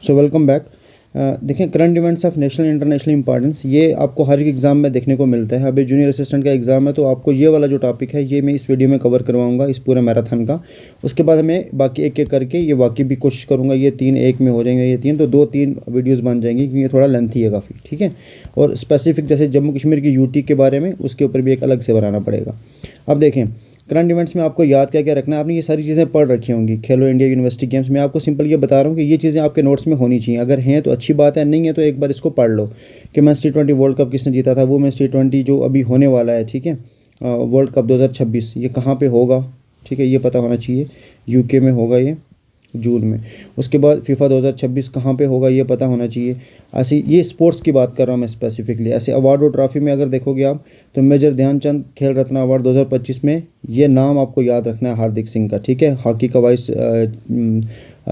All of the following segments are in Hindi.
सो वेलकम बैक। देखें, current events of national international importance, ये आपको हर एक एग्ज़ाम में देखने को मिलता है। अभी जूनियर असिस्टेंट का एग्ज़ाम है तो आपको ये वाला जो टॉपिक है ये मैं इस वीडियो में कवर करवाऊंगा, इस पूरे मैराथन का। उसके बाद हमें बाकी एक एक करके ये बाकी भी कोशिश करूँगा, ये 3 एक में हो जाएंगे, ये 3 तो 2-3 वीडियोज़ बन जाएंगी क्योंकि ये थोड़ा लेंथी है काफ़ी, ठीक है। और स्पेसिफिक जैसे जम्मू कश्मीर की यूटी के बारे में, उसके ऊपर भी एक अलग से बनाना पड़ेगा। अब देखें, करंट इवेंट्स में आपको याद क्या क्या रखना है। आपने ये सारी चीज़ें पढ़ रखी होंगी, खेलो इंडिया यूनिवर्सिटी गेम्स में। आपको सिंपल ये बता रहा हूँ कि ये चीज़ें आपके नोट्स में होनी चाहिए। अगर हैं तो अच्छी बात है, नहीं है तो एक बार इसको पढ़ लो कि मेंस T20 वर्ल्ड कप किसने जीता था, वो मेंस T20 जो अभी होने वाला है, ठीक है, वर्ल्ड कप 2026, ये कहाँ पे होगा, ठीक है, ये पता होना चाहिए। यूके में होगा ये जून में। उसके बाद फीफा 2026 कहाँ पे होगा ये पता होना चाहिए। ऐसी ये स्पोर्ट्स की बात कर रहा हूँ मैं स्पेसिफिकली। ऐसे अवार्ड और ट्रॉफी में अगर देखोगे आप तो मेजर ध्यानचंद खेल रत्न अवार्ड 2025 में ये नाम आपको याद रखना है, हार्दिक सिंह का, ठीक है। हॉकी का वाइस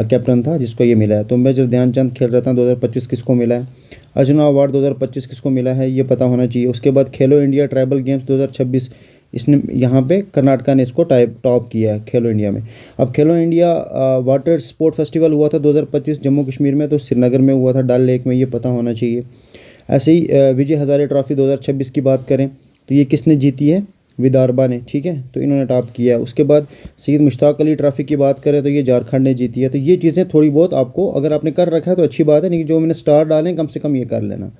कैप्टन था जिसको ये मिला है। तो मेजर ध्यानचंद खेल रत्न 2025 किसको मिला है, अर्जुना अवार्ड 2025 किसको मिला है, ये पता होना चाहिए। उसके बाद खेलो इंडिया ट्राइबल गेम्स 2026, इसने यहाँ पे कर्नाटका ने इसको टॉप किया है खेलो इंडिया में। अब खेलो इंडिया वाटर स्पोर्ट फेस्टिवल हुआ था 2025 जम्मू कश्मीर में, तो श्रीनगर में हुआ था, डल लेक में, ये पता होना चाहिए। ऐसे ही विजय हज़ारे ट्रॉफी 2026 की बात करें तो ये किसने जीती है, विदर्भा ने, ठीक है, तो इन्होंने टॉप किया है। उसके बाद सैयद मुश्ताक अली ट्रॉफी की बात करें तो ये झारखंड ने जीती है। तो ये चीज़ें थोड़ी बहुत आपको अगर आपने कर रखा है तो अच्छी बात है, नहीं जो मैंने स्टार डालें कम से कम ये कर लेना।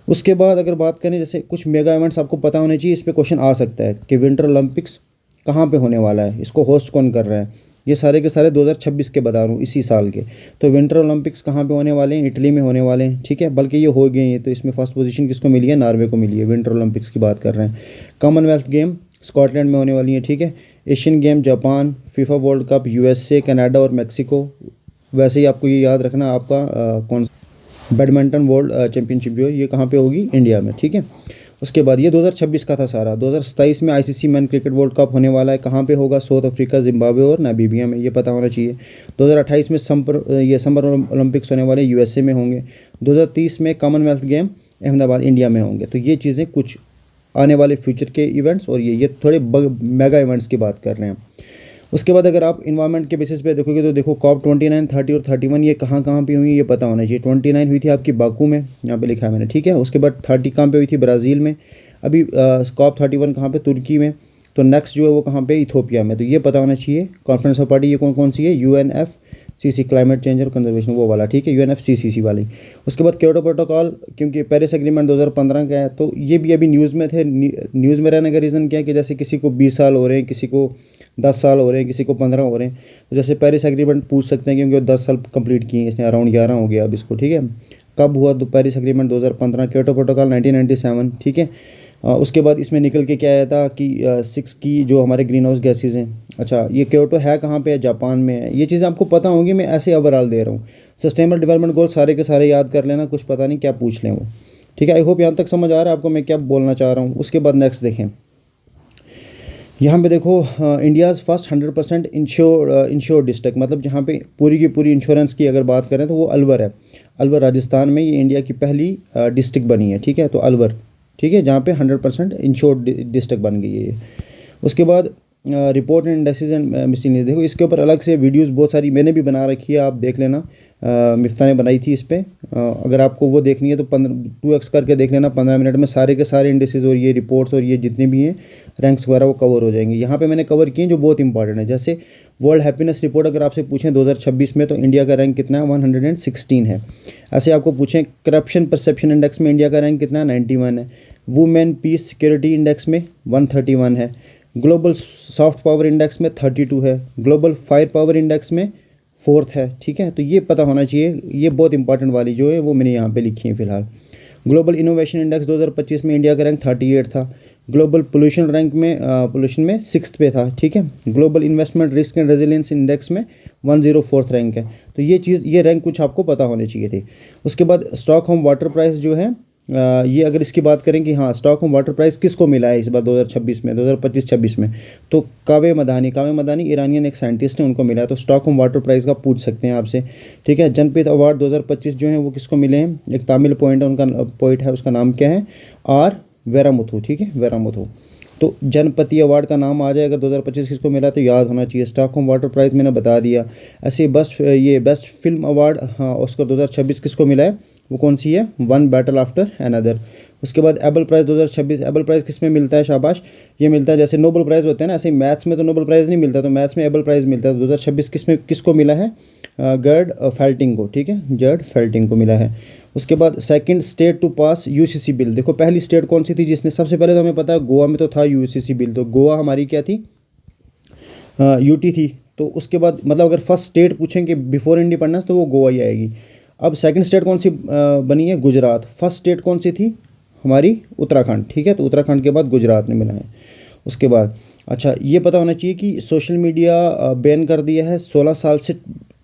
उसके बाद अगर बात करें, जैसे कुछ मेगा इवेंट्स आपको पता होने चाहिए, इस पर क्वेश्चन आ सकता है कि विंटर ओलंपिक्स कहाँ पे होने वाला है, इसको होस्ट कौन कर रहा है। ये सारे के सारे 2026 के बता रहा हूँ, इसी साल के। तो विंटर ओलंपिक्स कहाँ पे होने वाले हैं, इटली में होने वाले हैं, ठीक है, बल्कि ये हो गए हैं। तो इसमें फर्स्ट पोजीशन किसको मिली है, नॉर्वे को मिली है। विंटर ओलंपिक्स की बात कर रहे हैं। कॉमनवेल्थ गेम स्कॉटलैंड में होने वाली है, ठीक है। Asian game Japan, FIFA world cup USA, Canada और मैक्सिको। वैसे ही आपको ये याद रखना, आपका कौन बैडमिंटन वर्ल्ड चैम्पियनशिप जो है ये कहाँ पे होगी, इंडिया में, ठीक है। उसके बाद ये 2026 का था सारा। 2027 में ICC man cricket world cup होने वाला है, कहाँ पे होगा, साउथ अफ्रीका, जिम्बाब्वे और नामीबिया में, ये पता होना चाहिए। 2028 में समर ओलंपिक्स होने वाले USA में होंगे। 2030 में कॉमनवेल्थ गेम अहमदाबाद इंडिया में होंगे। तो ये चीज़ें कुछ आने वाले फ्यूचर के इवेंट्स, और ये थोड़े मेगा इवेंट्स की बात कर रहे हैं। उसके बाद अगर आप इन्वायरमेंट के बेसिस पे देखोगे तो देखो COP 29, 30 और 31 ये कहाँ कहाँ पे हुई ये पता होना चाहिए। 29 हुई थी आपकी बाकू में, यहाँ पे लिखा है मैंने, ठीक है। उसके बाद 30 कहाँ पे हुई थी, ब्राज़ील में। अभी COP 31 कहाँ पे, तुर्की में। तो नेक्स्ट जो है वो कहाँ पे, इथोपिया में। तो ये पता होना चाहिए। कॉन्फ्रेंस ऑफ पार्टी ये कौन कौन सी है, UNFCCC, क्लाइमेट चेंज और कंजर्वेशन, वो वाला, ठीक है, UNFCCC वाली। उसके बाद क्योटो प्रोटोकॉल, क्योंकि पेरिस एग्रीमेंट 2015 का है, तो ये भी अभी न्यूज़ में थे। न्यूज़ में रहने का रीज़न क्या है कि जैसे किसी को 20 साल हो रहे हैं, किसी को 10 साल हो रहे हैं, किसी को 15 हो रहे हैं। तो जैसे पेरिस एग्रीमेंट पूछ सकते हैं क्योंकि वो 10 साल कंप्लीट किए हैं, इसने अराउंड 11 हो गया अब इसको, ठीक है। कब हुआ तो पेरिस एग्रीमेंट 2015, क्योटो प्रोटोकॉल 1997, ठीक है। उसके बाद इसमें निकल के क्या आया था कि 6 की जो हमारे ग्रीन हाउस गैसेज हैं। अच्छा, ये क्योटो है कहाँ पे है, जापान में है। ये चीज़ें आपको पता होंगी, मैं ऐसे ओवरऑल दे रहा हूँ। सस्टेनेबल डेवलपमेंट गोल सारे के सारे याद कर लेना, कुछ पता नहीं क्या पूछ लें वो, ठीक है। आई होप यहाँ तक समझ आ रहा है आपको मैं क्या बोलना चाह रहा हूँ। उसके बाद नेक्स्ट देखें, यहाँ पे देखो, इंडियाज़ फर्स्ट 100% इंश्योर डिस्ट्रिक्ट, मतलब जहाँ पे पूरी की पूरी इंश्योरेंस की अगर बात करें तो वो अलवर है। अलवर राजस्थान में ये इंडिया की पहली डिस्ट्रिक्ट बनी है, ठीक है। तो अलवर, ठीक है, जहाँ पे 100% इंश्योर डिस्ट्रिक्ट बन गई है ये। उसके बाद report and indexes and miscellaneous, देखो इसके ऊपर अलग से वीडियोस बहुत सारी मैंने भी बना रखी है, आप देख लेना। मिफ्ता ने बनाई थी इस पर। अगर आपको वो देखनी है तो 2x करके देख लेना, 15 मिनट में सारे के सारे इंडेक्सेस और ये रिपोर्ट्स और ये जितने भी हैं रैंक्स वगैरह वो कवर हो जाएंगे। यहाँ पे मैंने कवर किए जो बहुत इंपॉर्टेंट है। जैसे वर्ल्ड हैप्पीनेस रिपोर्ट अगर आपसे पूछें 2026 में, तो इंडिया का रैंक कितना है, 116 है। ऐसे आपको पूछें करप्शन परसेप्शन इंडेक्स में इंडिया का रैंक कितना है, 91 है। वुमेन पीस सिक्योरिटी इंडेक्स में 131 है। ग्लोबल सॉफ्ट पावर इंडेक्स में 32 है। ग्लोबल फायर पावर इंडेक्स में 4th है, ठीक है। तो ये पता होना चाहिए, ये बहुत इंपॉर्टेंट वाली जो है वो मैंने यहाँ पे लिखी है फ़िलहाल। ग्लोबल इनोवेशन इंडेक्स 2025 में इंडिया का रैंक 38 था। ग्लोबल पोल्यूशन रैंक में पोल्यूशन में 6th पे था, ठीक है। Global investment risk and resilience index में 104th रैंक है। तो ये रैंक कुछ आपको पता होने चाहिए थे। उसके बाद स्टॉकहोम वाटर प्राइस जो है, ये अगर इसकी बात करें कि हाँ स्टॉकहोम वाटर प्राइस किसको मिला है इस बार 2026 में, 2025-26 में, तो कावे मदानी ईरानियन एक साइंटिस्ट है, उनको मिला है। तो स्टॉकहोम वाटर प्राइस का पूछ सकते हैं आपसे, ठीक है। जनपद अवार्ड 2025 जो है वो किसको मिले हैं, एक तमिल पोइट है, उनका पोइट है, उसका नाम क्या है, आर वेरामुथु, ठीक है, वेरामुथु। तो जनपति अवार्ड का नाम आ जाए अगर 2025 किसको मिला तो याद होना चाहिए। स्टॉकहोम वाटर प्राइज़ मैंने बता दिया। ऐसे ये बेस्ट फिल्म अवार्ड, हाँ ऑस्कर 2026 किसको मिला है, वो कौन सी है, वन बैटल आफ्टर अनदर। उसके बाद एबल प्राइज़ 2026, एबल प्राइज़ किस में मिलता है, शाबाश, ये मिलता है जैसे नोबेल प्राइज़ होते हैं ना, ऐसे मैथ्स में तो नोबेल प्राइज़ नहीं मिलता, तो मैथ्स में एबल प्राइज़ मिलता है। 2026 किस में किसको मिला है, गर्ड फेल्टिंग को, ठीक है, जर्ड फेल्टिंग को मिला है। उसके बाद second state to pass UCC bill, देखो पहली स्टेट कौन सी थी जिसने, सबसे पहले तो हमें पता है गोवा में तो था यूसीसी बिल, तो गोवा हमारी क्या थी, यूटी थी। तो उसके बाद मतलब अगर फर्स्ट स्टेट पूछेंगे बिफोर इंडिपेंडेंस तो वो गोवा ही आएगी। अब सेकंड स्टेट कौन सी बनी है, गुजरात। फर्स्ट स्टेट कौन सी थी हमारी, उत्तराखंड, ठीक है, तो उत्तराखंड के बाद गुजरात ने मिला है। उसके बाद अच्छा ये पता होना चाहिए कि सोशल मीडिया बैन कर दिया है 16 साल से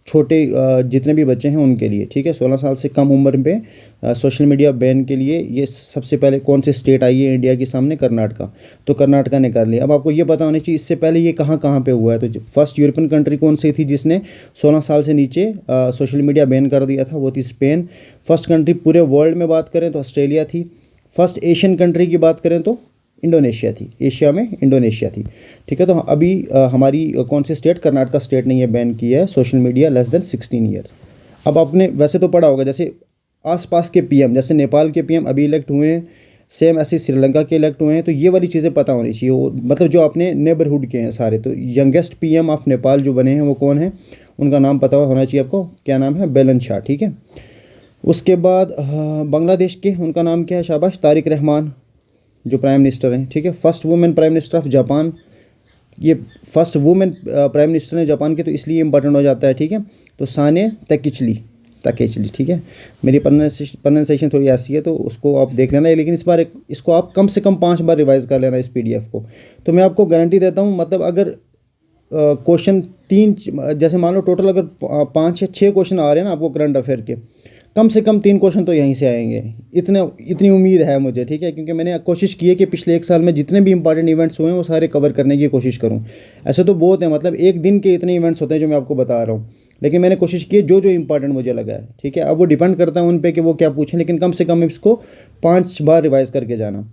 छोटे जितने भी बच्चे हैं उनके लिए, ठीक है, 16 साल से कम उम्र पे सोशल मीडिया बैन के लिए ये सबसे पहले कौन से स्टेट आई है इंडिया के सामने, कर्नाटका, तो कर्नाटका ने कर लिया। अब आपको ये पता होना चाहिए इससे पहले ये कहाँ कहाँ पे हुआ है, तो फर्स्ट यूरोपियन कंट्री कौन सी थी जिसने 16 साल से नीचे सोशल मीडिया बैन कर दिया था, वो थी स्पेन। फर्स्ट कंट्री पूरे वर्ल्ड में बात करें तो ऑस्ट्रेलिया थी। फर्स्ट एशियन कंट्री की बात करें तो इंडोनेशिया थी, एशिया में इंडोनेशिया थी, ठीक है। तो अभी हमारी कौन सी स्टेट, कर्नाटका स्टेट ने ये बैन किया है social media less than 16 years. अब आपने वैसे तो पढ़ा होगा जैसे आसपास के पीएम, जैसे नेपाल के पीएम अभी इलेक्ट हुए हैं, सेम ऐसे श्रीलंका के इलेक्ट हुए हैं, तो ये वाली चीज़ें पता होनी चाहिए, मतलब जो अपने नेबरहुड के हैं सारे। तो यंगेस्ट पीएम ऑफ नेपाल जो बने हैं वो कौन है, उनका नाम पता होना चाहिए आपको, क्या नाम है, बेलन शाह, ठीक है। उसके बाद बांग्लादेश के, उनका नाम क्या है, शाबाश, तारिक रहमान जो प्राइम मिनिस्टर हैं, ठीक है। First women prime minister of Japan, ये फर्स्ट वुमेन प्राइम मिनिस्टर है जापान के, तो इसलिए इंपॉर्टेंट हो जाता है, ठीक है। तो साने तकेचली, ठीक है। मेरी प्रोनाउंसिएशन थोड़ी ऐसी है तो उसको आप देख लेना, लेकिन इस बार इसको आप कम से कम 5 बार रिवाइज़ कर लेना इस पीडीएफ को। तो मैं आपको गारंटी देता हूँ, मतलब अगर क्वेश्चन 3, जैसे मान लो टोटल अगर 5 या 6 क्वेश्चन आ रहे हैं ना आपको करंट अफेयर के, कम से कम 3 क्वेश्चन तो यहीं से आएंगे, इतनी उम्मीद है मुझे, ठीक है, क्योंकि मैंने कोशिश की है कि पिछले 1 साल में जितने भी इंपॉर्टेंट इवेंट्स हुए हैं वो सारे कवर करने की कोशिश करूं। ऐसे तो बहुत है, मतलब एक दिन के इतने इवेंट्स होते हैं जो मैं आपको बता रहा हूं, लेकिन मैंने कोशिश की है जो इंपॉर्टेंट मुझे लगा है, ठीक है। अब वो डिपेंड करता है उन पर कि वो क्या पूछें, लेकिन कम से कम इसको 5 बार रिवाइज़ करके जाना।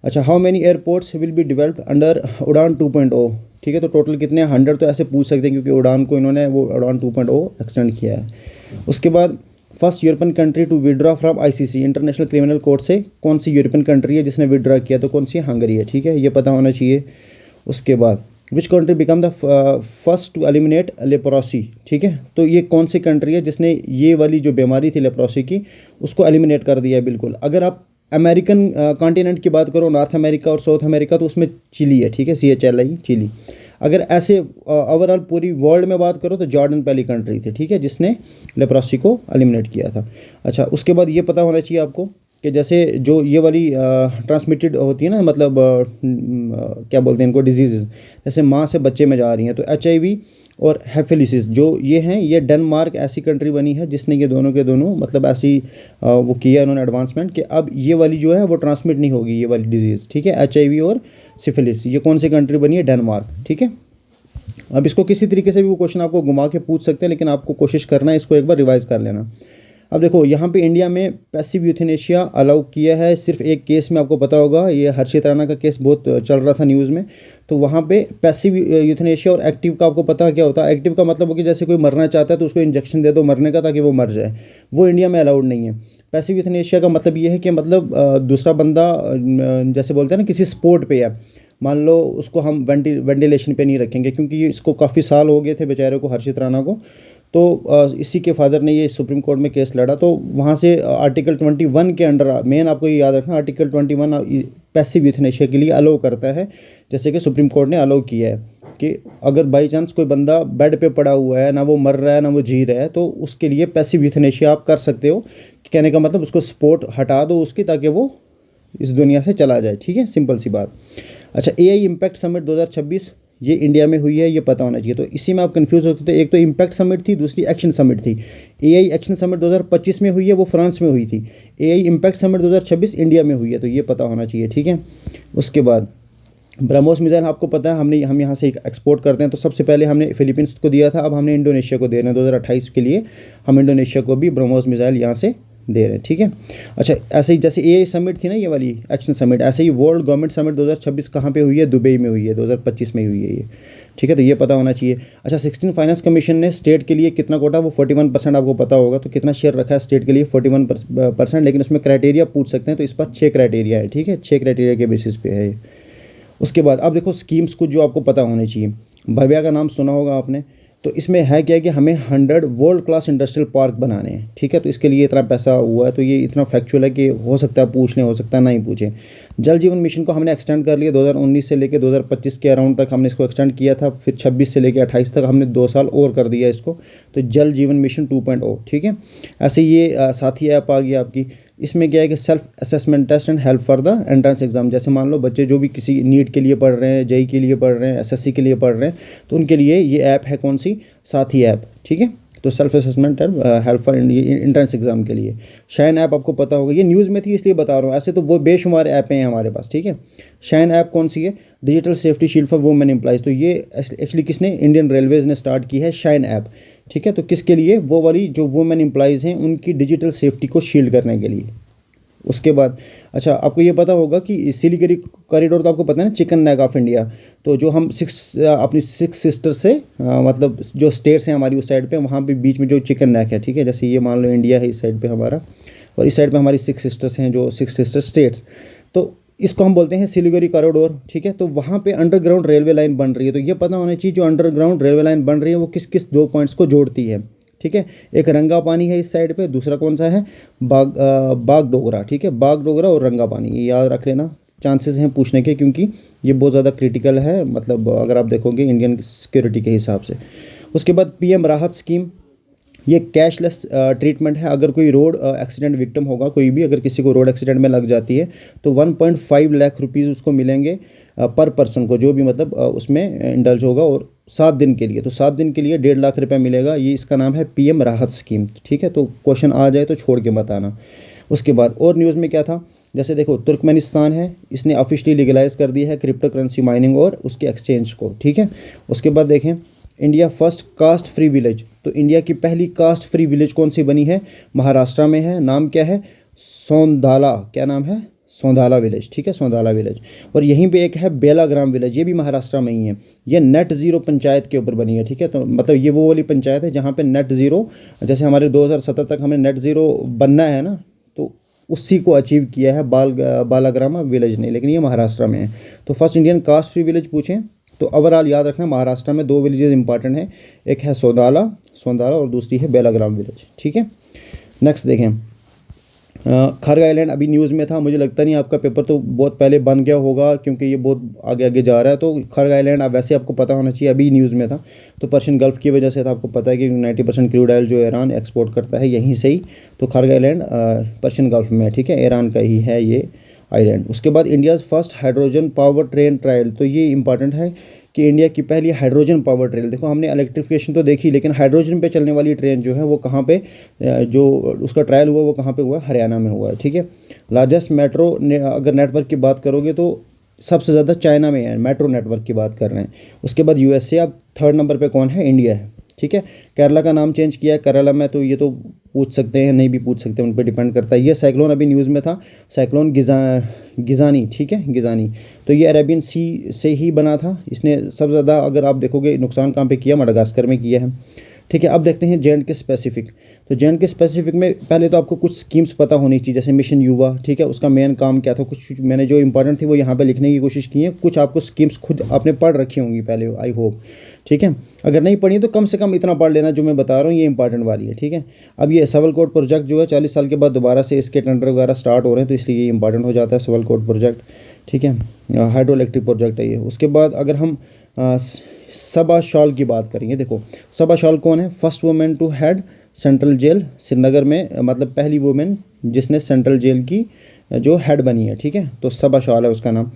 अच्छा, how many airports will be developed under उड़ान 2.0, ठीक है, तो टोटल कितने, 100 तो ऐसे पूछ सकते हैं क्योंकि उड़ान को इन्होंने वो उड़ान 2.0 एक्सटेंड किया है। उसके बाद first European country to withdraw from ICC, international criminal court से कौन सी यूरोपियन कंट्री है जिसने विड्रॉ किया, तो कौन सी, हंगरी है, ठीक है, ये पता होना चाहिए। उसके बाद which country become the first to eliminate leprosy, ठीक है, तो ये कौन सी कंट्री है जिसने ये वाली जो बीमारी थी लेप्रोसी की उसको एलिमिनेट कर दिया है बिल्कुल। अगर आप अमेरिकन कॉन्टिनेंट की बात करो, नॉर्थ अमेरिका और साउथ अमेरिका, तो उसमें चिली है, ठीक है, CHLI, चिली। अगर ऐसे ओवरऑल पूरी वर्ल्ड में बात करो तो जॉर्डन पहली कंट्री थी, ठीक है, जिसने लेप्रोसी को एलिमिनेट किया था। अच्छा, उसके बाद ये पता होना चाहिए आपको कि जैसे जो ये वाली ट्रांसमिटेड होती है ना, मतलब क्या बोलते हैं इनको, डिजीज़, जैसे माँ से बच्चे में जा रही हैं, तो HIV और हेफेलिसिस जो ये हैं, ये डेनमार्क ऐसी कंट्री बनी है जिसने ये दोनों के दोनों मतलब ऐसी वो किया उन्होंने एडवांसमेंट कि अब ये वाली जो है वो ट्रांसमिट नहीं होगी, ये वाली डिजीज़, ठीक है, HIV और सिफिलिस। ये कौन सी कंट्री बनी है, डेनमार्क, ठीक है। अब इसको किसी तरीके से भी वो क्वेश्चन आपको घुमा के पूछ सकते हैं, लेकिन आपको कोशिश करना है इसको एक बार रिवाइज़ कर लेना। अब देखो यहाँ पे इंडिया में पैसिव यूथेनेशिया अलाउ किया है सिर्फ एक केस में, आपको पता होगा ये हर्षित राणा का केस बहुत चल रहा था न्यूज़ में, तो वहाँ पे पैसिव यूथेनेशिया और एक्टिव का आपको पता क्या होता है। एक्टिव का मतलब हो कि जैसे कोई मरना चाहता है तो उसको इंजेक्शन दे दो मरने का ताकि वो मर जाए, वो इंडिया में अलाउड नहीं है। पैसिव यूथेनेशिया का मतलब ये है कि मतलब दूसरा बंदा जैसे बोलते हैं ना किसी स्पोर्ट पे है, मान लो उसको हम वेंटिलेशन पे नहीं रखेंगे, क्योंकि इसको काफ़ी साल हो गए थे बेचारे को, हर्षित राणा को, तो इसी के फादर ने ये सुप्रीम कोर्ट में केस लड़ा, तो वहाँ से आर्टिकल 21 के अंडर, मेन आपको ये याद रखना, आर्टिकल 21 पैसिव यूथेनेशिया के लिए अलाउ करता है, जैसे कि सुप्रीम कोर्ट ने अलाउ किया है कि अगर बाई चांस कोई बंदा बेड पे पड़ा हुआ है, ना वो मर रहा है ना वो जी रहा है, तो उसके लिए पैसिव यूथेनेशिया आप कर सकते हो। कहने का मतलब उसको सपोर्ट हटा दो उसकी, ताकि वो इस दुनिया से चला जाए, ठीक है, सिंपल सी बात। अच्छा, AI इम्पैक्ट समिट 2026 ये इंडिया में हुई है, ये पता होना चाहिए। तो इसी में आप कंफ्यूज होते थे, एक तो इम्पैक्ट समिट थी, दूसरी एक्शन समिट थी। AI एक्शन समिट 2025 में हुई है, वो फ्रांस में हुई थी। AI इम्पैक्ट समिट 2026 इंडिया में हुई है, तो ये पता होना चाहिए, ठीक है। उसके बाद ब्रह्मोस मिसाइल आपको पता है हम यहाँ से एक्सपोर्ट करते हैं, तो सबसे पहले हमने फिलीपींस को दिया था, अब हमने इंडोनेशिया को दे रहे हैं 2028 के लिए, हम इंडोनेशिया को भी ब्रह्मोस मिसाइल यहाँ से दे रहे हैं, ठीक है। अच्छा, ऐसे ही जैसे ए समिट थी ना, ये वाली एक्शन समिट, ऐसे ही वर्ल्ड गवर्नमेंट समिट 2026 कहाँ पे हुई है? दुबई में हुई है, 2025 में हुई है ये, ठीक है। तो ये पता होना चाहिए। अच्छा, 16 फाइनेंस कमीशन ने स्टेट के लिए कितना कोटा, वो 41% आपको पता होगा। तो कितना शेयर रखा है स्टेट के लिए? 41%। लेकिन उसमें क्राइटेरिया पूछ सकते हैं, तो इस पर 6 क्राइटेरिया है, ठीक है। 6 क्राइटेरिया के बेसिस पे है ये। उसके बाद अब देखो स्कीम्स कुछ जो आपको पता होने चाहिए। भव्या का नाम सुना होगा आपने। तो इसमें है क्या कि हमें 100 वर्ल्ड क्लास इंडस्ट्रियल पार्क बनाने हैं, ठीक है। तो इसके लिए इतना पैसा हुआ है, तो ये इतना फैक्चुअल है कि हो सकता है पूछ लें, हो सकता है नहीं पूछें। जल जीवन मिशन को हमने एक्सटेंड कर लिया, 2019 से लेकर 2025 के अराउंड तक हमने इसको एक्सटेंड किया था, फिर 26 से लेकर 28 तक हमने 2 साल और कर दिया इसको। तो जल जीवन मिशन 2.0, ठीक है। ऐसे ये साथी ऐप आ गई आपकी। इसमें क्या है कि self assessment test and help for the entrance exam. जैसे मान लो बच्चे जो भी किसी नीट के लिए पढ़ रहे हैं, जेई के लिए पढ़ रहे हैं, एसएससी के लिए पढ़ रहे हैं, तो उनके लिए ये ऐप है कौन सी? साथी ऐप, ठीक है। तो self assessment help for entrance exam के लिए शाइन ऐप आपको पता होगा। ये न्यूज़ में थी इसलिए बता रहा हूँ, ऐसे तो वो बेशुमार ऐप हैं हमारे पास, ठीक है। शाइन ऐप कौन सी है? Digital safety shield for women employees. तो ये एक्चुअली किसने? इंडियन रेलवेज़ ने स्टार्ट की है शाइन ऐप, ठीक है। तो किसके लिए? वो वाली जो वुमेन एम्प्लॉयज़ हैं उनकी डिजिटल सेफ्टी को शील्ड करने के लिए। उसके बाद अच्छा, आपको ये पता होगा कि सिलीगुड़ी कॉरिडोर तो आपको पता है ना, चिकन नेक ऑफ इंडिया। तो जो हम अपनी 6 सिस्टर से मतलब जो स्टेट्स हैं हमारी उस साइड पे, वहाँ पे बीच में जो चिकन नेक है, ठीक है। जैसे ये मान लो इंडिया है इस साइड पे हमारा, और इस साइड पे हमारी 6 सिस्टर्स हैं, जो 6 सिस्टर स्टेट्स। तो इसको हम बोलते हैं सिलीगुड़ी कॉरिडोर, ठीक है। तो वहाँ पे अंडरग्राउंड रेलवे लाइन बन रही है। तो ये पता होना चाहिए जो अंडरग्राउंड रेलवे लाइन बन रही है वो किस किस 2 पॉइंट्स को जोड़ती है, ठीक है। एक रंगा पानी है इस साइड पे, दूसरा कौन सा है? बागडोगरा, ठीक है। बागडोगरा और रंगा पानी, ये याद रख लेना। चांसेस हैं पूछने के, क्योंकि ये बहुत ज़्यादा क्रिटिकल है, मतलब अगर आप देखोगे इंडियन सिक्योरिटी के हिसाब से। उसके बाद पीएम राहत स्कीम, ये कैशलेस ट्रीटमेंट है। अगर कोई रोड एक्सीडेंट विक्टिम होगा, कोई भी अगर किसी को रोड एक्सीडेंट में लग जाती है, तो 1.5 लाख रुपीज़ उसको मिलेंगे पर पर्सन को, जो भी मतलब उसमें इंडल्ज होगा, और 7 दिन के लिए। तो 7 दिन के लिए 1.5 लाख रुपये मिलेगा। ये इसका नाम है पीएम राहत स्कीम, ठीक है। तो क्वेश्चन आ जाए तो छोड़ के मत आना। उसके बाद और न्यूज़ में क्या था? जैसे देखो तुर्कमेनिस्तान है, इसने ऑफिशियली लीगलाइज कर दिया है क्रिप्टो करेंसी माइनिंग और उसके एक्सचेंज को, ठीक है। उसके बाद देखें India first caste free village. तो इंडिया की पहली कास्ट फ्री विलेज कौन सी बनी है? महाराष्ट्र में है। नाम क्या है? सौंदाला। क्या नाम है? सौंदाला विलेज, ठीक है, सौंदाला विलेज। और यहीं पे एक है बेलाग्राम विलेज, ये भी महाराष्ट्र में ही है। ये नेट ज़ीरो पंचायत के ऊपर बनी है, ठीक है। तो मतलब ये वो वाली पंचायत है जहाँ पे नेट ज़ीरो, जैसे हमारे 2070 तक हमें नेट ज़ीरो बनना है ना, तो उसी को अचीव किया है बालाग्राम विलेज ने, लेकिन ये महाराष्ट्र में है। तो first Indian caste free village पूछें तो ओवरऑल याद रखना, महाराष्ट्र में 2 विलेजेस इंपॉर्टेंट हैं, एक है सौंदाला और दूसरी है बेलाग्राम विलेज, ठीक है। नेक्स्ट देखें, खरग आइलैंड अभी न्यूज़ में था। मुझे लगता नहीं आपका पेपर तो बहुत पहले बन गया होगा, क्योंकि ये बहुत आगे आगे जा रहा है। तो खरग आइलैंड अब वैसे आपको पता होना चाहिए, अभी न्यूज़ में था। तो पर्शियन गल्फ़ की वजह से था, आपको पता है कि 90% क्रूड ऑयल जो ईरान एक्सपोर्ट करता है यहीं से ही। तो खरग आइलैंड पर्शियन गल्फ़ में, ठीक है, ईरान का ही है ये आइलैंड। उसके बाद India's first hydrogen power train trial. तो ये इंपॉर्टेंट है कि इंडिया की पहली हाइड्रोजन पावर ट्रेन। देखो हमने इलेक्ट्रिफिकेशन तो देखी, लेकिन हाइड्रोजन पे चलने वाली ट्रेन जो है वो कहाँ पे, जो उसका ट्रायल हुआ वो कहाँ पे हुआ है? हरियाणा में हुआ है, ठीक है। लार्जेस्ट मेट्रो अगर नेटवर्क की बात करोगे तो सबसे ज़्यादा चाइना में है, मेट्रो नेटवर्क की बात कर रहे हैं। उसके बाद यूएसए। अब 3rd नंबर पे कौन है? इंडिया है, ठीक है। केरला का नाम चेंज किया है केरला में, तो ये तो पूछ सकते हैं, नहीं भी पूछ सकते, उन पर डिपेंड करता है। ये साइक्लोन अभी न्यूज़ में था, साइक्लोन गिजानी, ठीक है, गिजानी। तो ये अरेबियन सी से ही बना था। इसने सबसे ज़्यादा अगर आप देखोगे नुकसान कहाँ पे किया? मडागास्कर में किया है, ठीक है। अब देखते हैं जे.एंड.के स्पेसिफिक। तो जे.एंड.के स्पेसिफिक में पहले तो आपको कुछ स्कीम्स पता होनी चाहिए, जैसे मिशन युवा, ठीक है, उसका मेन काम क्या था। कुछ मैंने जो इंपॉर्टेंट थी वो यहाँ पे लिखने की कोशिश की है। कुछ आपको स्कीम्स खुद आपने पढ़ रखी होंगी पहले, आई होप, ठीक है। अगर नहीं पढ़ी तो कम से कम इतना पढ़ लेना जो मैं बता रहा हूँ, ये इंपॉर्टेंट वाली है, ठीक है। अब ये सवलकोट प्रोजेक्ट जो है 40 साल के बाद दोबारा से इसके टेंडर वगैरह स्टार्ट हो रहे हैं, तो इसलिए ये इंपॉर्टेंट हो जाता है सवलकोट प्रोजेक्ट, ठीक है। हाइड्रो इलेक्ट्रिक प्रोजेक्ट है ये। उसके बाद अगर हम सबा शॉल की बात करेंगे, देखो सबा शॉल कौन है? First women to head central jail Srinagar में, मतलब पहली वुमेन जिसने सेंट्रल जेल की जो हेड बनी है, ठीक है। तो सबा शॉल है उसका नाम।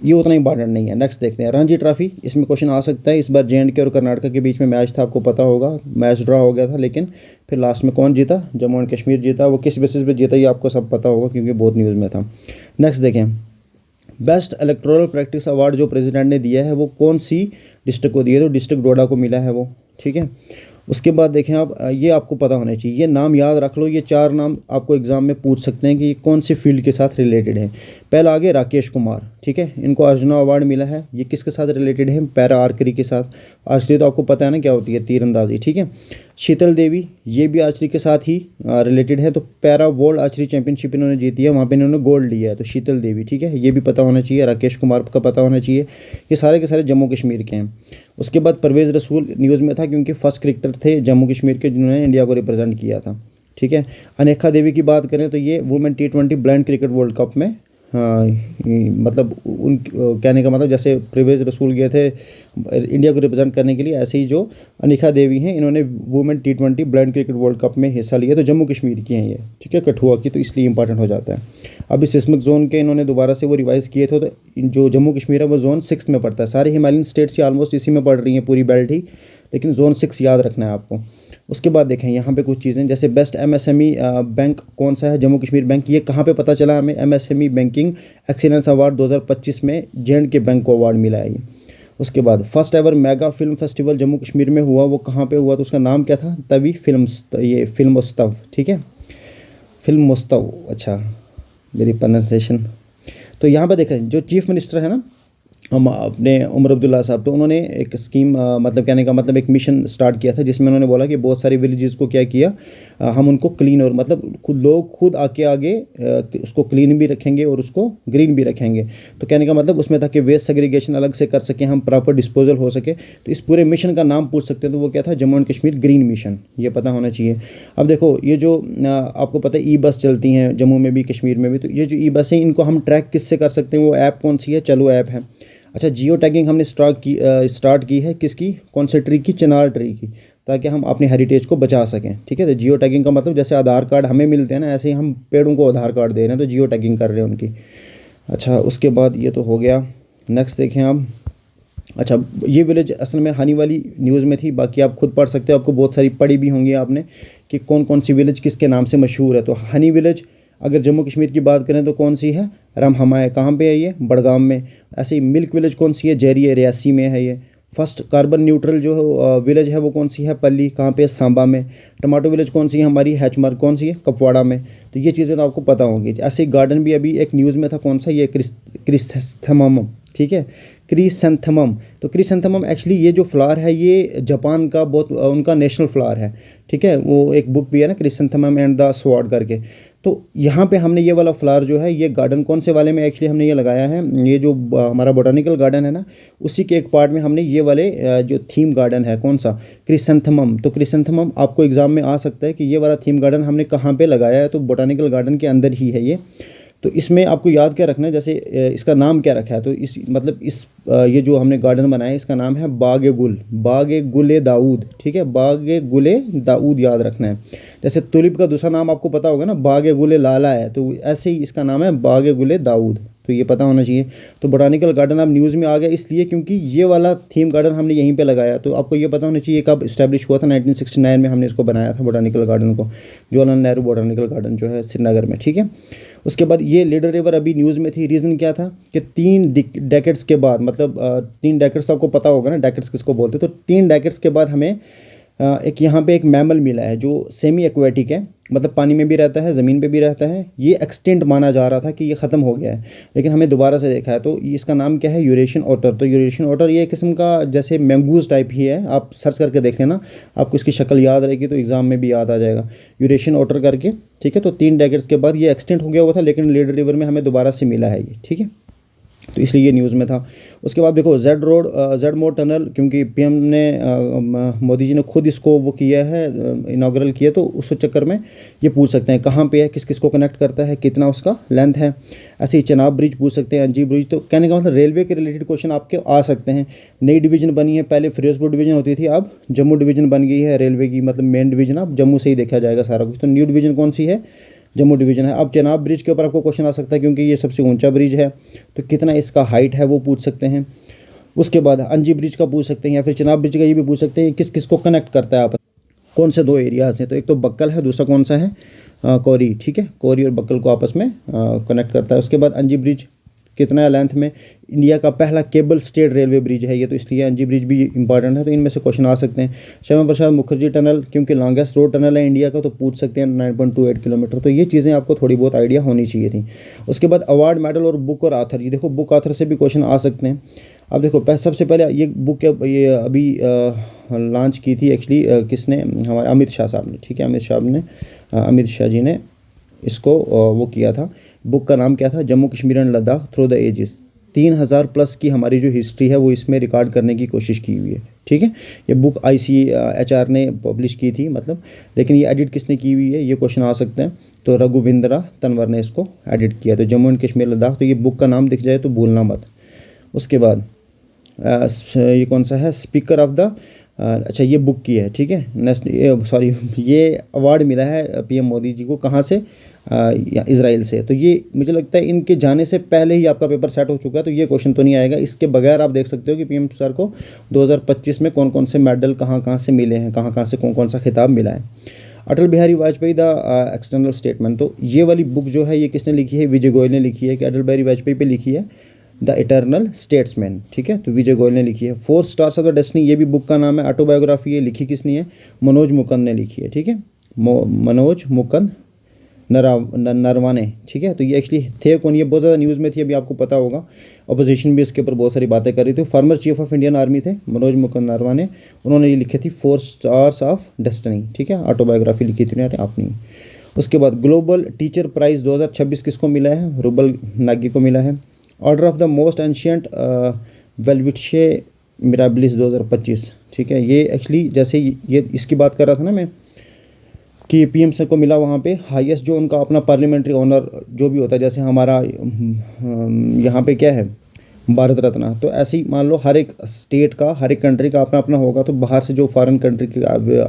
ये उतना इंपॉर्टेंट नहीं है। नेक्स्ट देखते हैं, रणजी ट्रॉफी। इसमें क्वेश्चन आ सकता है। इस बार जे.एंड.के और कर्नाटक के बीच में मैच था, आपको पता होगा, मैच ड्रॉ हो गया था, लेकिन फिर लास्ट में कौन जीता? जम्मू एंड कश्मीर जीता। वो किस बेसिस पे जीता ये आपको सब पता होगा, क्योंकि बहुत न्यूज़ में था। नेक्स्ट देखें, बेस्ट इलेक्टोरल प्रैक्टिस अवार्ड जो प्रेसिडेंट ने दिया है वो कौन सी डिस्ट्रिक्ट को दिया? तो डिस्ट्रिक्ट डोडा को मिला है वो, ठीक है। उसके बाद देखें आप, ये आपको पता होना चाहिए, ये नाम याद रख लो, ये 4 नाम आपको एग्ज़ाम में पूछ सकते हैं कि ये कौन सी फील्ड के साथ रिलेटेड है। पहला आगे राकेश कुमार, ठीक है, इनको अर्जुना अवार्ड मिला है, ये किसके साथ रिलेटेड है, पैरा आर्चरी के साथ। आर्चरी तो आपको पता है ना क्या होती है, तीरंदाजी, ठीक है। शीतल देवी, ये भी आर्चरी के साथ ही रिलेटेड है, तो पैरा वर्ल्ड आर्चरी चैंपियनशिप इन्होंने जीती है, वहाँ पे इन्होंने गोल्ड लिया है, तो शीतल देवी, ठीक है, ये भी पता होना चाहिए। राकेश कुमार का पता होना चाहिए, ये सारे के सारे जम्मू कश्मीर के हैं। उसके बाद परवेज़ रसूल न्यूज़ में था क्योंकि फर्स्ट क्रिकेटर थे जम्मू कश्मीर के जिन्होंने इंडिया को रिप्रेजेंट किया था, ठीक है। अनेखा देवी की बात करें तो ये women T20 blind cricket world cup में, हाँ, मतलब उन कहने का मतलब जैसे परवेज़ रसूल गए थे इंडिया को रिप्रेजेंट करने के लिए, ऐसे ही जो अनिका देवी हैं इन्होंने women T20 blind cricket world cup में हिस्सा लिया, तो जम्मू कश्मीर की हैं ये, ठीक है, कठुआ की, तो इसलिए इंपॉर्टेंट हो जाता है। अभी सिस्मिक जोन के इन्होंने दोबारा से वो रिवाइज़ किए थे, तो जो जम्मू कश्मीर है वो जोन 6 में पड़ता है। सारे हिमालयन स्टेट्स ही ऑलमोस्ट इसी में पड़ रही हैं, पूरी बेल्ट ही, लेकिन जोन 6 याद रखना है आपको। उसके बाद देखें यहाँ पे कुछ चीज़ें, जैसे बेस्ट MSME बैंक कौन सा है, जम्मू कश्मीर बैंक। ये कहाँ पे पता चला हमें, MSME बैंकिंग एक्सीलेंस अवार्ड 2025 में J&K बैंक को अवार्ड मिला है ये। उसके बाद first ever mega film festival Jammu Kashmir में हुआ, वो कहाँ पे हुआ, तो उसका नाम क्या था, तवी फिल्म, ये फिल्मोत्सव, ठीक है, फिल्मोत्सव, अच्छा मेरी प्रोनाउंसिएशन। तो यहाँ पर देखें जो चीफ मिनिस्टर है ना हम अपने उमर अब्दुल्ला साहब, तो उन्होंने एक स्कीम, मतलब कहने का मतलब एक मिशन स्टार्ट किया था, जिसमें उन्होंने बोला कि बहुत सारे विलेजेस को क्या किया, हम उनको क्लीन, और मतलब लोग खुद आगे उसको क्लीन भी रखेंगे और उसको ग्रीन भी रखेंगे। तो कहने का मतलब उसमें था कि वेस्ट सेग्रीगेशन अलग से कर सकें हम, प्रॉपर डिस्पोजल हो सके। तो इस पूरे मिशन का नाम पूछ सकते हैं, तो वो क्या था, Jammu and Kashmir green mission, ये पता होना चाहिए। अब देखो ये जो आपको पता है बस चलती हैं जम्मू में भी कश्मीर में भी, तो ये जो बस हैं इनको हम ट्रैक किससे कर सकते हैं, वो ऐप कौन सी है, चलो ऐप है। अच्छा, जियो टैगिंग हमने स्टार्ट की है किसकी, कौन से ट्री की, चिनार ट्री की, ताकि हम अपने हेरिटेज को बचा सकें, ठीक है। तो जियो टैगिंग का मतलब जैसे आधार कार्ड हमें मिलते हैं ना, ऐसे ही हम पेड़ों को आधार कार्ड दे रहे हैं, तो जियो टैगिंग कर रहे हैं उनकी। अच्छा, उसके बाद ये तो हो गया, नेक्स्ट देखें आप। अच्छा, ये विलेज असल में हनी वाली न्यूज़ में थी, बाकी आप खुद पढ़ सकते हो, आपको बहुत सारी पढ़ी भी होंगी आपने कि कौन कौन सी विलेज किसके नाम से मशहूर है। तो हनी विलेज अगर जम्मू कश्मीर की बात करें तो कौन सी है, रमहमा है, कहाँ पे है ये, बड़गाम में। ऐसे ही मिल्क विलेज कौन सी है, जेरी है, रियासी में है ये। फर्स्ट कार्बन न्यूट्रल जो विलेज है वो कौन सी है, पल्ली, कहाँ पे है, सांबा में। टमाटो विलेज कौन सी है हमारी, हैचमार्क कौन सी है, कपवाड़ा में। तो ये चीज़ें तो आपको पता होंगी। ऐसे ही गार्डन भी अभी एक न्यूज़ में था, कौन सा, ये क्रिसैंथेमम, ठीक है, क्रिसैंथेमम। तो क्रिसैंथेमम एक्चुअली ये जो फ्लावर है ये जापान का बहुत उनका नेशनल फ्लावर है, ठीक है। वो एक बुक भी है ना, क्रिसैंथेमम एंड द स्वॉर्ड करके। तो यहाँ पे हमने ये वाला फ्लावर जो है, ये गार्डन कौन से वाले में एक्चुअली हमने ये लगाया है, ये जो हमारा बोटानिकल गार्डन है ना, उसी के एक पार्ट में हमने ये वाले जो थीम गार्डन है, कौन सा, क्रिसैंथेमम। तो क्रिसैंथेमम आपको एग्जाम में आ सकता है कि ये वाला थीम गार्डन हमने कहाँ पे लगाया है, तो बोटानिकल गार्डन के अंदर ही है ये। तो इसमें आपको याद क्या रखना है, जैसे इसका नाम क्या रखा है, तो इस मतलब इस ये जो हमने गार्डन बनाया है इसका नाम है बाग गुल, बाग गुले दाऊद, ठीक है, बाग गुले दाऊद याद रखना है। जैसे तुलिप का दूसरा नाम आपको पता होगा ना, बाग गुले लाला है, तो ऐसे ही इसका नाम है बाग गुले दाऊद, तो ये पता होना चाहिए। तो बोटानिकल गार्डन अब न्यूज़ में आ गया इसलिए क्योंकि ये वाला थीम गार्डन हमने यहीं पे लगाया। तो आपको ये पता होना चाहिए कब इस्टेब्लिश हुआ था, 1969 में हमने इसको बनाया था बोटानिकल गार्डन को, जवाहरलाल नेहरू बोटानिकल गार्डन जो है श्रीनगर में, ठीक है। उसके बाद ये लीडर रिवर अभी न्यूज़ में थी, रीज़न क्या था कि 3 डेकेड्स के बाद, मतलब 3 डेकेड्स तो आपको पता होगा ना डेकेड्स किसको बोलते हैं, तो 3 डेकेड्स के बाद हमें एक यहाँ पे एक मैमल मिला है जो सेमी एक्वेटिक है, मतलब पानी में भी रहता है, ज़मीन पे भी रहता है। ये एक्सटिंक्ट माना जा रहा था कि ये ख़त्म हो गया है, लेकिन हमें दोबारा से देखा है। तो इसका नाम क्या है, यूरेशियन ओटर। तो यूरेशियन ओटर ये किस्म का जैसे मैंगूज़ टाइप ही है, आप सर्च करके देख लेना, आपको इसकी शक्ल याद रहेगी तो एग्ज़ाम में भी याद आ जाएगा, यूरेशियन ओटर करके, ठीक है। तो 3 डेकेड्स के बाद ये एक्सटिंक्ट हो गया हुआ था, लेकिन लीडर रिवर में हमें दोबारा से मिला है ये, ठीक है, तो इसलिए ये न्यूज़ में था। उसके बाद देखो जेड मोड टनल, क्योंकि पीएम ने मोदी जी ने खुद इसको वो किया है, इनाग्रल किया, तो उस चक्कर में ये पूछ सकते हैं कहाँ पे है, किस किस को कनेक्ट करता है, कितना उसका लेंथ है। ऐसे ही चनाब ब्रिज पूछ सकते हैं, अंजी ब्रिज। तो कहने का मतलब रेलवे के रिलेटेड क्वेश्चन आपके आ सकते हैं। नई डिवीज़न बनी है, पहले फिरोजपुर डिवीज़न होती थी, अब जम्मू डिवीज़न बन गई है रेलवे की, मतलब मेन डिवीज़न अब जम्मू से ही देखा जाएगा सारा कुछ। तो न्यू डिवीज़न कौन सी है, जम्मू डिवीज़न है। अब चनाब ब्रिज के ऊपर आपको क्वेश्चन आ सकता है क्योंकि ये सबसे ऊंचा ब्रिज है, तो कितना इसका हाइट है वो पूछ सकते हैं। उसके बाद अंजी ब्रिज का पूछ सकते हैं, या फिर चनाब ब्रिज का ये भी पूछ सकते हैं किस किस को कनेक्ट करता है, आप कौन से 2 एरियाज़ हैं। तो एक तो बक्कल है, दूसरा कौन सा है, कोरी, ठीक है, कोरी और बक्कल को आपस में कनेक्ट करता है। उसके बाद अंजी ब्रिज कितना है लेंथ में, इंडिया का पहला केबल स्टेड रेलवे ब्रिज है ये, तो इसलिए एनजी ब्रिज भी इंपॉर्टेंट है, तो इनमें से क्वेश्चन आ सकते हैं। श्यामा प्रसाद मुखर्जी टनल, क्योंकि लॉन्गेस्ट रोड टनल है इंडिया का, तो पूछ सकते हैं 9.28 किलोमीटर। तो ये चीज़ें आपको थोड़ी बहुत आइडिया होनी चाहिए थी। उसके बाद अवार्ड, मेडल और बुक और आथर, ये देखो बुक आथर से भी क्वेश्चन आ सकते हैं। अब देखो सबसे पहले ये बुक ये अभी लॉन्च की थी एक्चुअली किसने, हमारे अमित शाह साहब ने, ठीक है, अमित शाह जी ने इसको वो किया था। बुक का नाम क्या था, Jammu Kashmir and Ladakh through the ages. 3000 plus की हमारी जो हिस्ट्री है वो इसमें रिकॉर्ड करने की कोशिश की हुई है, ठीक है। ये बुक ICHR ने पब्लिश की थी मतलब, लेकिन ये एडिट किसने की हुई है, ये क्वेश्चन आ सकते हैं। तो रघुविंद्रा तनवर ने इसको एडिट किया, तो जम्मू एंड कश्मीर लद्दाख, तो ये बुक का नाम दिख जाए तो भूलना मत। उसके बाद ये कौन सा है, स्पीकर ऑफ द, अच्छा ये बुक की है, ठीक है, ये अवार्ड मिला है PM मोदी जी को, कहाँ से, इज़राइल से। तो ये मुझे लगता है इनके जाने से पहले ही आपका पेपर सेट हो चुका है, तो ये क्वेश्चन तो नहीं आएगा। इसके बगैर आप देख सकते हो कि PM सर को 2025 में कौन कौन से मेडल कहाँ कहाँ से मिले हैं, कहाँ कहाँ से कौन कौन सा खिताब मिला है। Atal Bihari Vajpayee the external statement, तो ये वाली बुक जो है ये किसने लिखी है, विजय गोयल ने लिखी है, कि अटल बिहारी वाजपेयी पे लिखी है, द इटर्नल स्टेट्समैन, ठीक है, तो विजय गोयल ने लिखी है। 4 स्टार्स ऑफ द डेस्टिनी, ये भी बुक का नाम है, ऑटोबायोग्राफी, ये लिखी किसने है, मनोज मुकुंद ने लिखी है, ठीक है, मनोज मुकुंद नरवाने, ठीक है। तो ये एक्चुअली थे कौन, ये बहुत ज़्यादा न्यूज़ में थी, अभी आपको पता होगा, अपोजिशन भी इसके ऊपर बहुत सारी बातें कर रही थी। Former chief of Indian army थे मनोज मुकुंद नरवाने, उन्होंने ये लिखी थी 4 स्टार्स ऑफ डेस्टिनी, ठीक है, ऑटोबायोग्राफी लिखी थी उन्होंने अपनी। उसके बाद ग्लोबल टीचर प्राइज़ 2026 किसको मिला है, रूबल नागी को मिला है। Order of the most ancient Welwitschia mirabilis 2025, ठीक है। ये एक्चुअली जैसे ये इसकी बात कर रहा था ना मैं, कि PM सर को मिला वहाँ पे हाईएस्ट जो उनका अपना पार्लियामेंट्री ऑनर जो भी होता है, जैसे हमारा यहाँ पे क्या है भारत रत्न, तो ऐसे ही मान लो हर एक स्टेट का, हर एक कंट्री का अपना अपना होगा। तो बाहर से जो फॉरेन कंट्री के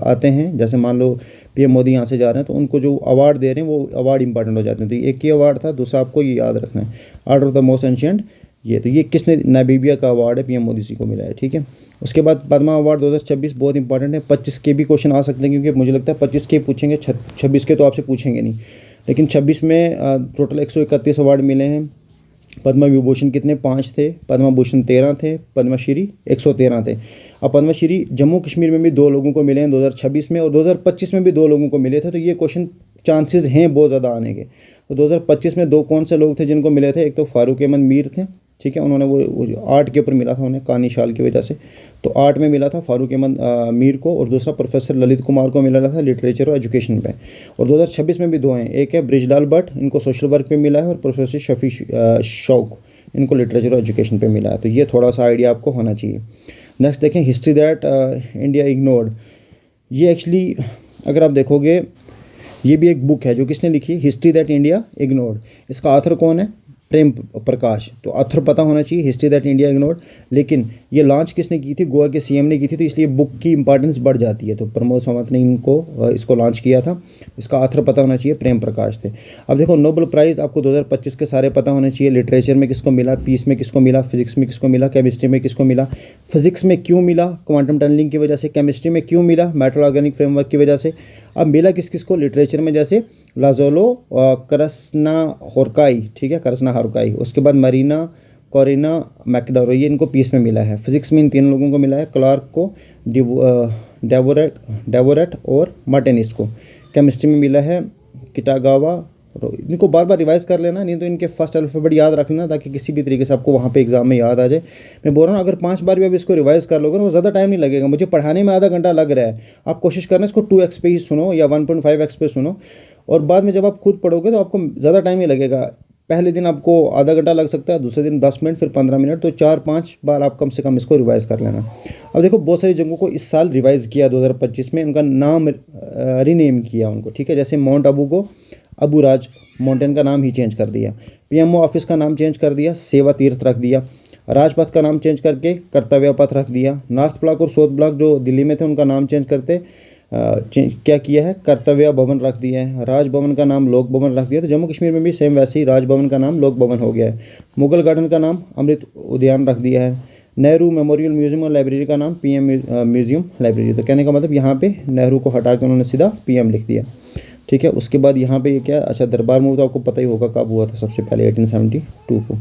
आते हैं, जैसे मान लो PM मोदी यहाँ से जा रहे हैं, तो उनको जो अवार्ड दे रहे हैं वो अवार्ड इंपॉर्टेंट हो जाते हैं। तो एक ही अवार्ड था, दूसरा आपको ये याद रखना है, order of the most ancient, ये तो ये किसने, नामीबिया का अवार्ड है, PM मोदी जी को मिला है, ठीक है। उसके बाद पद्मा अवार्ड 2026 बहुत इंपॉर्टेंट है। 25 के भी क्वेश्चन आ सकते हैं, क्योंकि मुझे लगता है 25 के पूछेंगे, 26 के तो आपसे पूछेंगे नहीं, लेकिन 26 में टोटल 131 अवार्ड मिले हैं। पद्म विभूषण कितने, 5 थे, पद्म भूषण 13 थे, पद्मश्री 113 थे। अब पद्मश्री जम्मू कश्मीर में भी 2 लोगों को मिले हैं 2026 में, और 2025 में भी 2 लोगों को मिले थे। तो ये क्वेश्चन चांसेस हैं बहुत ज़्यादा आने के। तो 2025 में 2 कौन से लोग थे जिनको मिले थे, एक तो फारूक अहमद मीर थे, ठीक है, उन्होंने वो आर्ट के ऊपर मिला था उन्हें, कानी शाल की वजह से, तो आर्ट में मिला था फारूक अहमद मीर को, और दूसरा प्रोफेसर ललित कुमार को मिला था लिटरेचर और एजुकेशन पे। और 2026 में भी 2 हैं, एक है ब्रिजलाल भट्ट, इनको सोशल वर्क पे मिला है, और प्रोफेसर शफी शौक, इनको लिटरेचर और एजुकेशन पे मिला है। तो ये थोड़ा सा आइडिया आपको होना चाहिए। नेक्स्ट देखें, हिस्ट्री दैट इंडिया इग्नोर्ड, ये एक्चुअली अगर आप देखोगे ये भी एक बुक है जो किसने लिखी है, हिस्ट्री दैट इंडिया इग्नोर्ड। इसका ऑथर कौन है, प्रेम प्रकाश। तो ऑथर पता होना चाहिए, हिस्ट्री दैट इंडिया इग्नोर्ड। लेकिन ये लॉन्च किसने की थी, गोवा के CM ने की थी, तो इसलिए बुक की इंपॉर्टेंस बढ़ जाती है। तो प्रमोद सावंत ने इसको लॉन्च किया था। इसका ऑथर पता होना चाहिए, प्रेम प्रकाश थे। अब देखो नोबेल प्राइज़ आपको 2025 के सारे पता होने चाहिए। लिटरेचर में किसको मिला, पीस में किसको मिला, फिजिक्स में किसको मिला, केमिस्ट्री में किसको मिला, फिजिक्स में क्यों मिला, क्वांटम टनलिंग की वजह से, केमिस्ट्री में क्यों मिला, मेटल ऑर्गेनिक फ्रेमवर्क की वजह से। अब मिला किस किस को, लिटरेचर में जैसे लाजोलो करसना होरकाई, ठीक है, करसना होरकाई। उसके बाद मरीना कोरिना मैकडोरो, ये इनको पीस में मिला है। फिजिक्स में इन 3 लोगों को मिला है, क्लार्क को, डेवोरेट और मार्टिनिस को। केमिस्ट्री में मिला है किटागावा। इनको बार बार रिवाइज कर लेना, नहीं तो इनके फर्स्ट अल्फ़ाबेट याद रख लेना, ताकि किसी भी तरीके से आपको वहाँ पे एग्जाम में याद आ जाए। मैं बोल रहा हूँ अगर 5 बार भी आप इसको रिवाइज कर लोगे ना, वो ज़्यादा टाइम नहीं लगेगा। मुझे पढ़ाने में आधा घंटा लग रहा है, आप कोशिश करना इसको 2x पे ही सुनो या 1.5x पे सुनो, और बाद में जब आप खुद पढ़ोगे तो आपको ज़्यादा टाइम नहीं लगेगा। पहले दिन आपको आधा घंटा लग सकता है, दूसरे दिन 10 मिनट, फिर 15 मिनट, तो 4-5 बार आप कम से कम इसको रिवाइज़ कर लेना। अब देखो बहुत सारी जगहों को इस साल रिवाइज़ किया 2025 में, उनका नाम रीनेम किया उनको, ठीक है। जैसे माउंट आबू को अबू राज माउंटेन का नाम ही चेंज कर दिया, PMO ऑफिस का नाम चेंज कर दिया, सेवा तीर्थ रख दिया, राजपथ का नाम चेंज करके कर्तव्य पथ रख दिया, नॉर्थ ब्लॉक और साउथ ब्लॉक जो दिल्ली में थे उनका नाम चेंज करते क्या किया है, कर्तव्य भवन रख दिया है, राजभवन का नाम लोक भवन रख दिया। तो जम्मू कश्मीर में भी सेम वैसे ही राजभवन का नाम लोक भवन हो गया है। मुगल गार्डन का नाम अमृत उद्यान रख दिया है। नेहरू मेमोरियल म्यूजियम और लाइब्रेरी का नाम PM म्यूजियम लाइब्रेरी। तो कहने का मतलब यहाँ पे नेहरू को हटा के उन्होंने सीधा PM लिख दिया, ठीक है। उसके बाद यहाँ पे ये क्या, अच्छा दरबार मूव तो आपको पता ही होगा कब हुआ था, सबसे पहले 1872 को।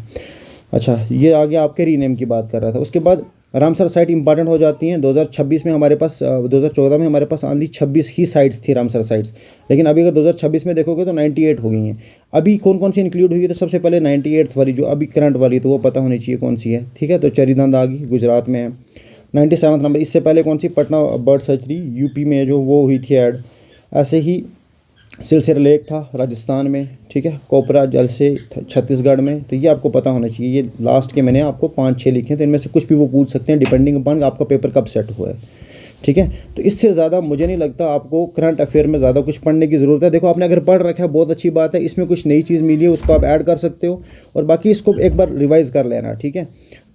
अच्छा, ये आगे आपके रीनेम की बात कर रहा था। उसके बाद रामसर साइट इंपॉर्टेंट हो जाती हैं। 2026 में हमारे पास 2014 में हमारे पास ओनली 26 ही साइट्स थी रामसर साइट्स, लेकिन अभी अगर 2026 में देखोगे तो 98 हो गई हैं। अभी कौन कौन सी इंक्लूड हुई है, तो सबसे पहले 98th वाली जो अभी करंट वाली, तो वो पता होनी चाहिए कौन सी है, ठीक है। तो चरीदंद आ गई, गुजरात में है। 97 नंबर, इससे पहले कौन सी, पटना बर्ड सैंचुरी यूपी में जो वो हुई थी ऐड। ऐसे ही सिलसिर लेक था राजस्थान में, ठीक है। कोपरा जल से छत्तीसगढ़ में, तो ये आपको पता होना चाहिए। ये लास्ट के मैंने आपको 5-6 लिखे हैं, तो इनमें से कुछ भी वो पूछ सकते हैं डिपेंडिंग अपॉन आपका पेपर कब सेट हुआ है, ठीक है। तो इससे ज़्यादा मुझे नहीं लगता आपको करंट अफेयर में ज़्यादा कुछ पढ़ने की ज़रूरत है। देखो, आपने अगर पढ़ रखा है बहुत अच्छी बात है, इसमें कुछ नई चीज़ मिली है उसको आप ऐड कर सकते हो, और बाकी इसको एक बार रिवाइज़ कर लेना, ठीक है।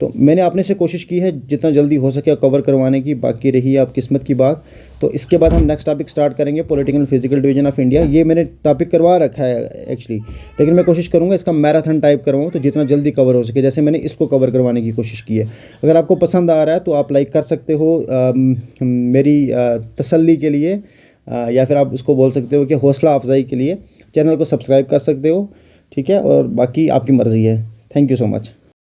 तो मैंने अपने से कोशिश की है जितना जल्दी हो सके कवर करवाने की, बाकी रही आप किस्मत की बात। तो इसके बाद हम नेक्स्ट टॉपिक स्टार्ट करेंगे, political and physical division of India. ये मैंने टॉपिक करवा रखा है एक्चुअली, लेकिन मैं कोशिश करूँगा इसका मैराथन टाइप करवाऊँ, तो जितना जल्दी कवर हो सके, जैसे मैंने इसको कवर करवाने की कोशिश की है। अगर आपको पसंद आ रहा है तो आप लाइक कर सकते हो मेरी तसल्ली के लिए, या फिर आप उसको बोल सकते हो कि हौसला अफजाई के लिए। चैनल को सब्सक्राइब कर सकते हो, ठीक है। और बाकी आपकी मर्ज़ी है। Thank you so much.